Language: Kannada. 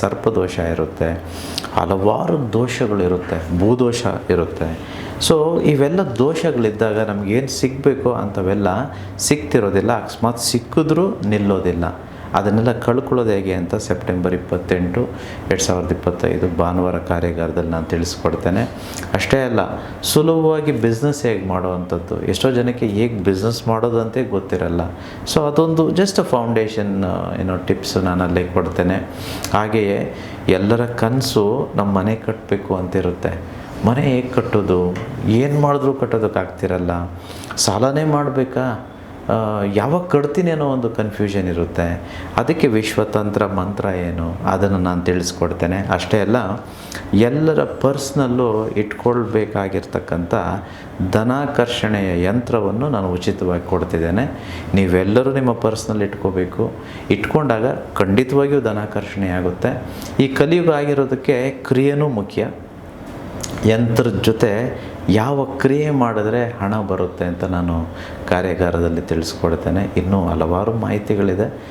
ಸರ್ಪದೋಷ ಇರುತ್ತೆ, ಹಲವಾರು ದೋಷಗಳಿರುತ್ತೆ, ಭೂದೋಷ ಇರುತ್ತೆ. ಸೊ ಇವೆಲ್ಲ ದೋಷಗಳಿದ್ದಾಗ ನಮಗೇನು ಸಿಗಬೇಕೋ ಅಂಥವೆಲ್ಲ ಸಿಗ್ತಿರೋದಿಲ್ಲ. ಅಕಸ್ಮಾತ್ ಸಿಕ್ಕಿದ್ರೂ ನಿಲ್ಲೋದಿಲ್ಲ. ಅದನ್ನೆಲ್ಲ ಕಳ್ಕೊಳ್ಳೋದು ಹೇಗೆ ಅಂತ ಸೆಪ್ಟೆಂಬರ್ 28, 2025 ಭಾನುವಾರ ಕಾರ್ಯಾಗಾರದಲ್ಲಿ ನಾನು ತಿಳಿಸ್ಕೊಡ್ತೇನೆ. ಅಷ್ಟೇ ಅಲ್ಲ, ಸುಲಭವಾಗಿ ಬಿಸ್ನೆಸ್ ಹೇಗೆ ಮಾಡೋವಂಥದ್ದು. ಎಷ್ಟೋ ಜನಕ್ಕೆ ಹೇಗೆ ಬಿಸ್ನೆಸ್ ಮಾಡೋದು ಅಂತ ಗೊತ್ತಿರಲ್ಲ. ಸೊ ಅದೊಂದು ಜಸ್ಟ್ ಫೌಂಡೇಶನ್ ಟಿಪ್ಸ್ ನಾನು ಅಲ್ಲಿ ಕೊಡ್ತೇನೆ. ಹಾಗೆಯೇ ಎಲ್ಲರ ಕನಸು ನಮ್ಮ ಮನೆ ಕಟ್ಟಬೇಕು ಅಂತಿರುತ್ತೆ. ಮನೆ ಹೇಗೆ ಕಟ್ಟೋದು, ಏನು ಮಾಡಿದ್ರೂ ಕಟ್ಟೋದಕ್ಕಾಗ್ತಿರಲ್ಲ. ಸಾಲನೇ ಮಾಡಬೇಕಾ, ಯಾವಾಗ ಕಟ್ತೀನಿ ಅನ್ನೋ ಒಂದು ಕನ್ಫ್ಯೂಷನ್ ಇರುತ್ತೆ. ಅದಕ್ಕೆ ವಿಶ್ವತಂತ್ರ ಮಂತ್ರ ಏನು ಅದನ್ನು ನಾನು ತಿಳಿಸ್ಕೊಡ್ತೇನೆ. ಅಷ್ಟೇ ಅಲ್ಲ, ಎಲ್ಲರ ಪರ್ಸ್ನಲ್ಲೂ ಇಟ್ಕೊಳ್ಬೇಕಾಗಿರ್ತಕ್ಕಂಥ ಧನಾಕರ್ಷಣೆಯ ಯಂತ್ರವನ್ನು ನಾನು ಉಚಿತವಾಗಿ ಕೊಡ್ತಿದ್ದೇನೆ. ನೀವೆಲ್ಲರೂ ನಿಮ್ಮ ಪರ್ಸ್ನಲ್ಲಿ ಇಟ್ಕೋಬೇಕು. ಇಟ್ಕೊಂಡಾಗ ಖಂಡಿತವಾಗಿಯೂ ಧನಾಕರ್ಷಣೆ ಆಗುತ್ತೆ. ಈ ಕಲಿಯುಗ ಆಗಿರೋದಕ್ಕೆ ಕ್ರಿಯೆನೂ ಮುಖ್ಯ. ಯಂತ್ರದ ಜೊತೆ ಯಾವ ಕ್ರಿಯೆ ಮಾಡಿದ್ರೆ ಹಣ ಬರುತ್ತೆ ಅಂತ ನಾನು ಕಾರ್ಯಾಗಾರದಲ್ಲಿ ತಿಳಿಸ್ಕೊಡ್ತೇನೆ. ಇನ್ನೂ ಹಲವಾರು ಮಾಹಿತಿಗಳಿದೆ.